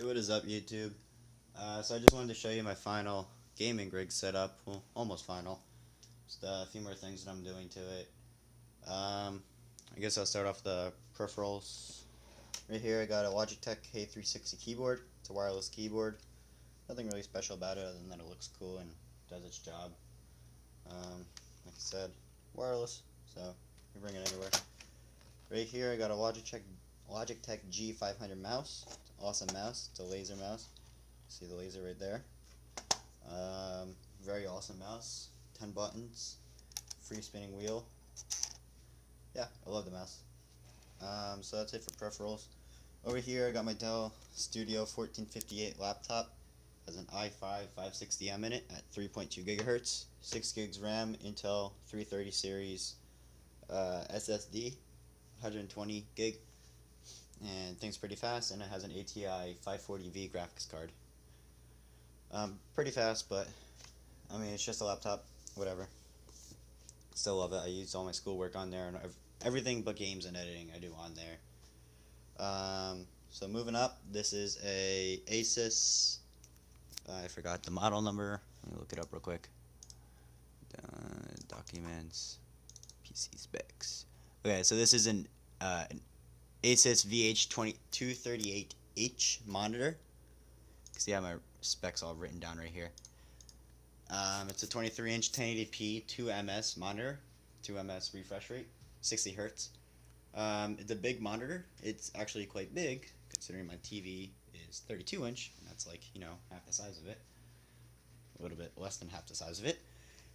What is up, YouTube? So I just wanted to show you my final gaming rig setup. Well, almost final. Just a few more things that I'm doing to it. I guess I'll start off the peripherals. Right here I got a Logitech K360 keyboard. It's a wireless keyboard. Nothing really special about it other than that it looks cool and does its job. Like I said, wireless, so you bring it anywhere. Right here I got a Logitech G500 mouse. It's an awesome mouse. It's a laser mouse. See the laser right there. Very awesome mouse. 10 buttons. Free spinning wheel. Yeah, I love the mouse. So that's it for peripherals. Over here I got my Dell Studio 1458 laptop. It has an i5 560M in it at 3.2 gigahertz, 6 gigs RAM, Intel 330 series SSD, 120 gig, and things pretty fast, and it has an ATI 540V graphics card. Pretty fast, but I mean, it's just a laptop, whatever. Still love it. I use all my schoolwork on there, and everything but games and editing I do on there. So moving up, this is a ASUS. I forgot the model number. Let me look it up real quick. Documents, PC specs. Okay, so this is an ASUS VH238H monitor. See, I have my specs all written down right here. It's a 23-inch 1080p 2ms monitor, 2ms refresh rate, 60 hertz. It's a big monitor. It's actually quite big, considering my TV is 32-inch, and that's like, half the size of it. A little bit less than half the size of it.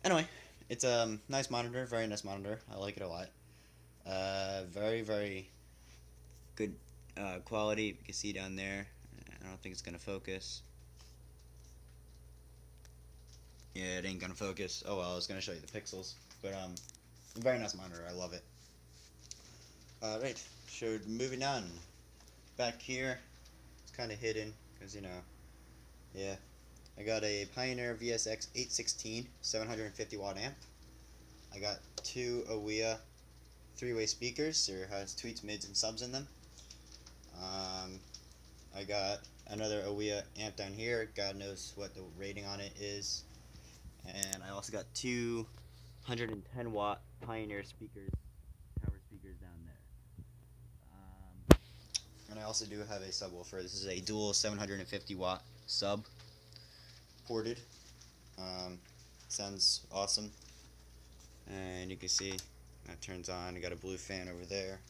Anyway, it's a nice monitor, very nice monitor. I like it a lot. Very, very good quality. You can see down there. I don't think it's going to focus. Yeah, it ain't going to focus. Oh well, I was going to show you the pixels. But, a very nice monitor. I love it. Right, so moving on. Back here, it's kind of hidden, because, yeah. I got a Pioneer VSX 816 750 watt amp. I got two APEVIA 3-way speakers, so it has tweets, mids, and subs in them. I got another APEVIA amp down here. God knows what the rating on it is. And I also got two 110 watt Pioneer speakers, power speakers down there. And I also do have a subwoofer. This is a dual 750 watt sub, ported. Sounds awesome. And you can see that turns on. I got a blue fan over there,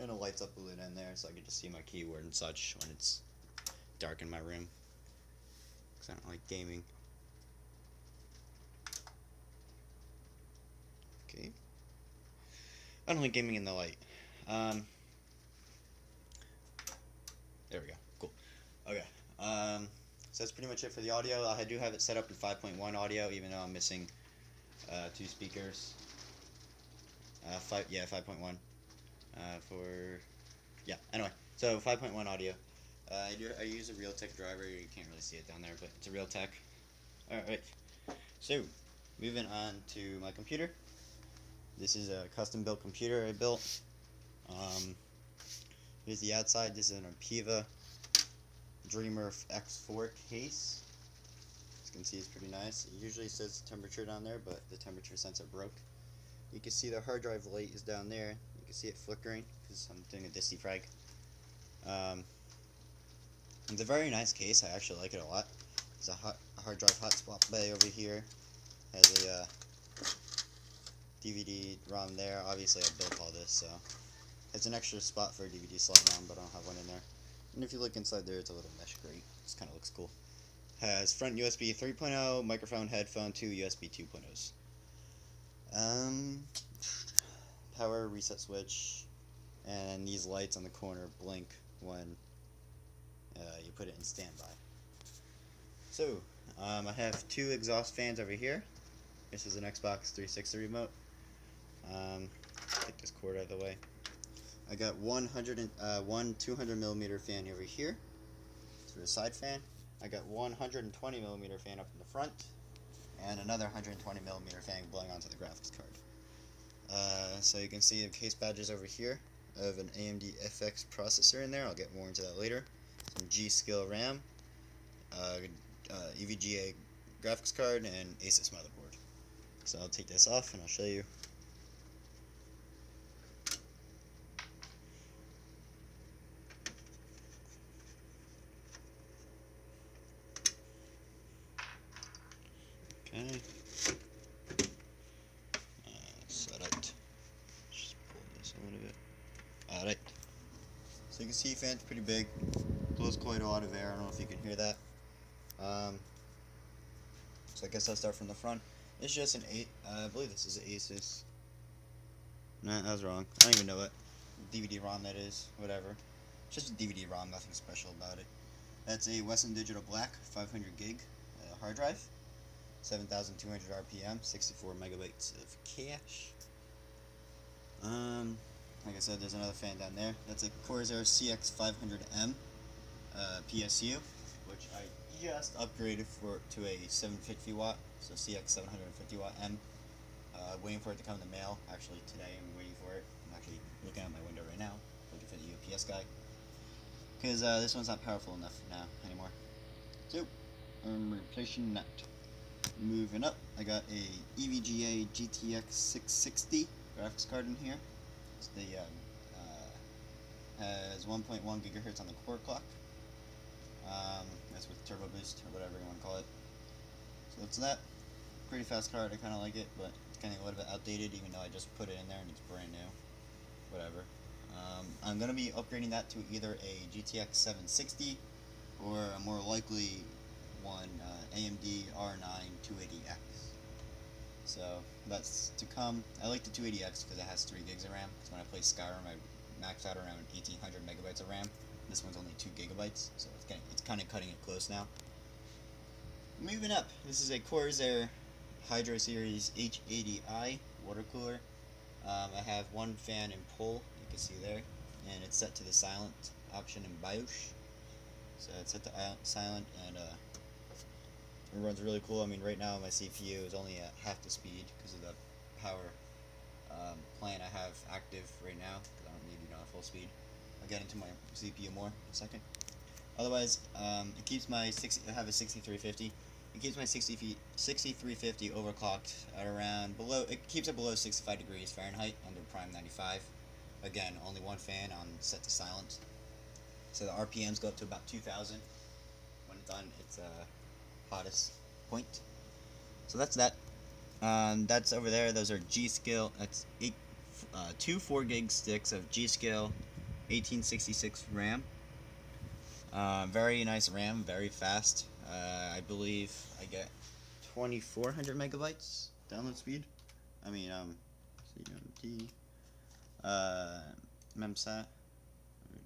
and it lights up a lit in there, so I can just see my keyboard and such when it's dark in my room, because I don't like gaming. Okay. I don't like gaming in the light. There we go. Cool. Okay. So that's pretty much it for the audio. I do have it set up in 5.1 audio, even though I'm missing two speakers. 5.1. Anyway, so 5.1 audio. I use a Realtek driver. You can't really see it down there, but it's a Realtek. Alright, so moving on to my computer. This is a custom built computer I built. Here's the outside. This is an APEVIA Dreamer X4 case. As you can see, it's pretty nice. It usually says temperature down there, but the temperature sensor broke. You can see the hard drive light is down there. You can see it flickering because I'm doing a disk defrag. It's a very nice case. I actually like it a lot. There's a hard drive hotspot bay over here. Has a DVD ROM there. Obviously, I built all this, so it's an extra spot for a DVD slot ROM, but I don't have one in there. And if you look inside there, it's a little mesh grate. This kind of looks cool. Has front USB 3.0, microphone, headphone, two USB 2.0s. Power reset switch, and these lights on the corner blink when you put it in standby. So, I have two exhaust fans over here. This is an Xbox 360 remote. Take this cord out of the way. I got one 200mm fan over here. It's for the side fan. I got one 120mm fan up in the front, and another 120mm fan blowing onto the graphics card. So you can see the case badges over here. I have an AMD FX processor in there. I'll get more into that later. GSKILL RAM, EVGA graphics card, and ASUS motherboard. So I'll take this off and I'll show you. Okay. Set it. Just pull this a little bit. Alright. So you can see fan's pretty big. Blows quite a lot of air. I don't know if you can hear that. So I guess I'll start from the front. It's just an 8. I believe this is an ASUS. Nah, that was wrong. I don't even know what DVD-ROM that is. Whatever. It's just a DVD-ROM. Nothing special about it. That's a Western Digital Black 500 gig hard drive. 7,200 RPM, 64 megabytes of cache. Like I said, there's another fan down there. That's a CORSAIR CX500M PSU, which I just upgraded to a 750 watt, so CX 750 watt M. Waiting for it to come in the mail. Actually, today I'm waiting for it. I'm actually looking out my window right now, looking for the UPS guy, because this one's not powerful enough now anymore. So I'm replacing that. Moving up, I got a EVGA GTX 660 graphics card in here. It's the has 1.1 gigahertz on the core clock. That's with turbo boost or whatever you want to call it. So that's that. Pretty fast card. I kind of like it, but it's kind of a little bit outdated, even though I just put it in there and it's brand new. Whatever. I'm gonna be upgrading that to either a GTX 760 or a more likely one, AMD R9 280X. So that's to come. I like the 280X because it has 3 gigs of RAM. Because when I play Skyrim, I maxed out around 1,800 megabytes of RAM. This one's only 2 gigabytes, so it's kind of cutting it close now. Moving up, this is a CORSAIR Hydro Series H80i water cooler. I have one fan in pull, you can see there, and it's set to the silent option in BIOS. So it's set to silent, and it runs really cool. I mean, right now my CPU is only at half the speed because of the power plan I have active right now, because I don't need it on full speed. I'll get into my CPU more in a second. Otherwise, it keeps my I have a 6350. It keeps my 6350 overclocked at around it keeps it below 65 degrees Fahrenheit under prime 95. Again, only one fan on set to silent. So the RPMs go up to about 2,000 when it's on its hottest point. So that's that. That's over there. Those are GSKILL. That's 2 4 gig sticks of GSKILL 1866 RAM. Very nice RAM, very fast. I believe I get 2,400 megabytes download speed. I mean, CMT, memsat. Let me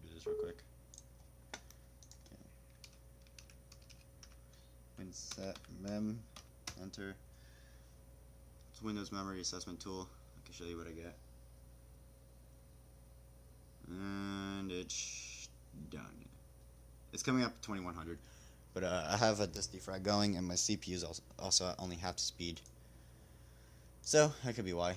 do this real quick. Set mem, enter. It's Windows Memory Assessment Tool. I can show you what I get. And it's done. It's coming up 2,100. But I have a disk defrag going, and my CPU is also at only half the speed. So that could be why.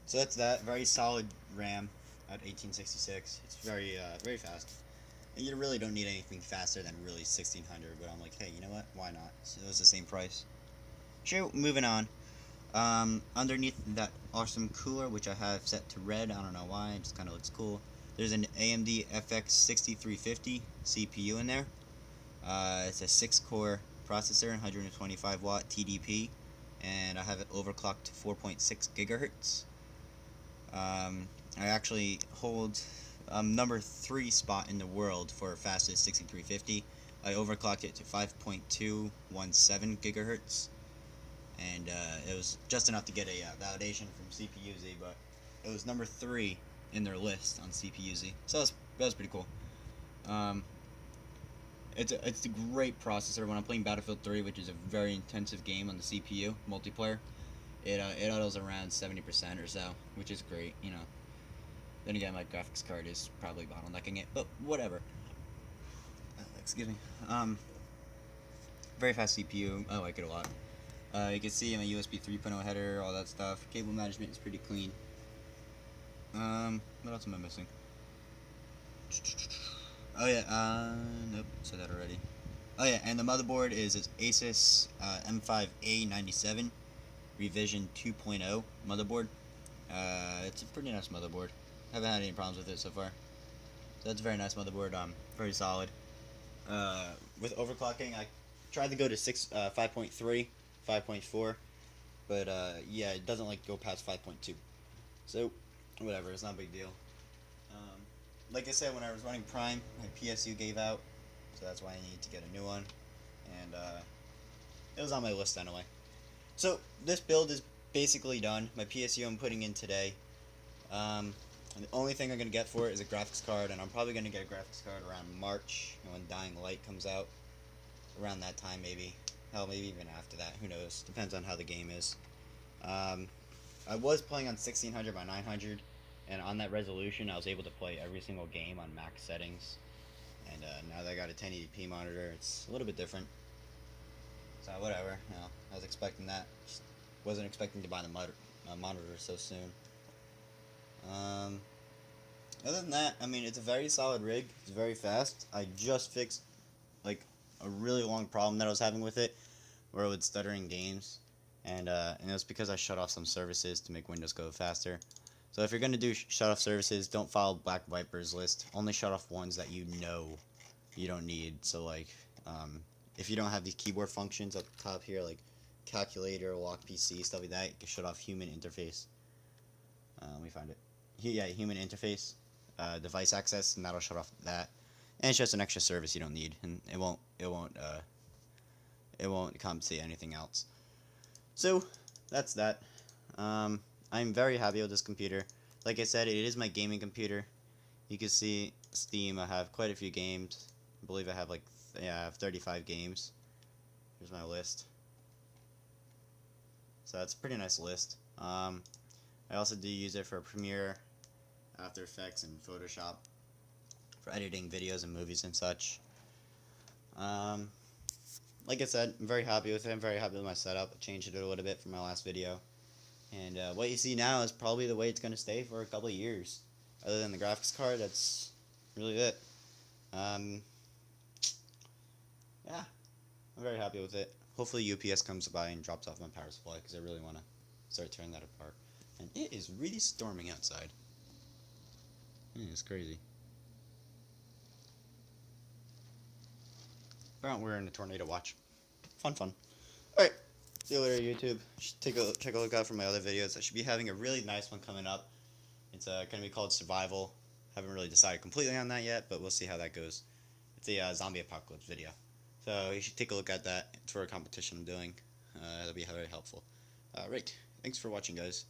So that's that. Very solid RAM at 1866. It's very very fast. You really don't need anything faster than really 1,600, but I'm like, hey, you know what? Why not? So it was the same price. Sure, moving on. Underneath that awesome cooler, which I have set to red, I don't know why, it just kind of looks cool. There's an AMD FX 6350 CPU in there. It's a 6-core processor, 125 watt TDP, and I have it overclocked to 4.6 gigahertz. I actually hold number 3 spot in the world for fastest 6350. I overclocked it to 5.217 gigahertz, and it was just enough to get a validation from CPUZ, but it was number 3 in their list on CPUZ, so that was pretty cool. It's a great processor. When I'm playing Battlefield 3, which is a very intensive game on the CPU, multiplayer, it idles around 70% or so, which is great, you know. Then again, my graphics card is probably bottlenecking it, but whatever. Excuse me. Very fast CPU. I like it a lot. You can see my USB 3.0 header, all that stuff. Cable management is pretty clean. What else am I missing? Oh yeah, nope, said that already. Oh yeah, and the motherboard is its ASUS M5A97 Revision 2.0 motherboard. It's a pretty nice motherboard. Haven't had any problems with it so far. So that's a very nice motherboard. Very solid. With overclocking, I tried to go to 5.3, 5.4, but yeah, it doesn't like go past 5.2. So whatever, it's not a big deal. Like I said, when I was running Prime, my PSU gave out, so that's why I need to get a new one, and it was on my list anyway. So this build is basically done. My PSU I'm putting in today. And the only thing I'm going to get for it is a graphics card, and I'm probably going to get a graphics card around March, when Dying Light comes out. Around that time, maybe. Hell, maybe even after that. Who knows? Depends on how the game is. I was playing on 1600 by 900, and on that resolution, I was able to play every single game on max settings. And now that I got a 1080p monitor, it's a little bit different. So whatever. You know, I was expecting that. Just wasn't expecting to buy the monitor so soon. Other than that, I mean, it's a very solid rig. It's very fast. I just fixed like a really long problem that I was having with it, where it would stutter in games, and it was because I shut off some services to make Windows go faster. So if you're gonna do shut off services, don't follow Black Viper's list. Only shut off ones that you know you don't need. So like, if you don't have these keyboard functions up top here, like calculator, lock PC, stuff like that, you can shut off human interface. Let me find it. Yeah, human interface, device access, and that'll shut off that. And it's just an extra service you don't need, and it won't compensate anything else. So that's that. I'm very happy with this computer. Like I said, it is my gaming computer. You can see Steam. I have quite a few games. I believe I have like I have 35 games. Here's my list. So that's a pretty nice list. I also do use it for Premiere, After Effects, and Photoshop for editing videos and movies and such. Like I said, I'm very happy with it. I'm very happy with my setup. I changed it a little bit from my last video. And what you see now is probably the way it's going to stay for a couple of years. Other than the graphics card, that's really it. Yeah, I'm very happy with it. Hopefully UPS comes by and drops off my power supply, because I really want to start tearing that apart. And it is really storming outside. It's crazy. Apparently we're in a tornado watch. Fun. Alright, see you later, YouTube. Check a look out for my other videos. I should be having a really nice one coming up. It's going to be called Survival. Haven't really decided completely on that yet, but we'll see how that goes. It's a zombie apocalypse video. So you should take a look at that. It's for a competition I'm doing. That'll be very helpful. Right, thanks for watching, guys.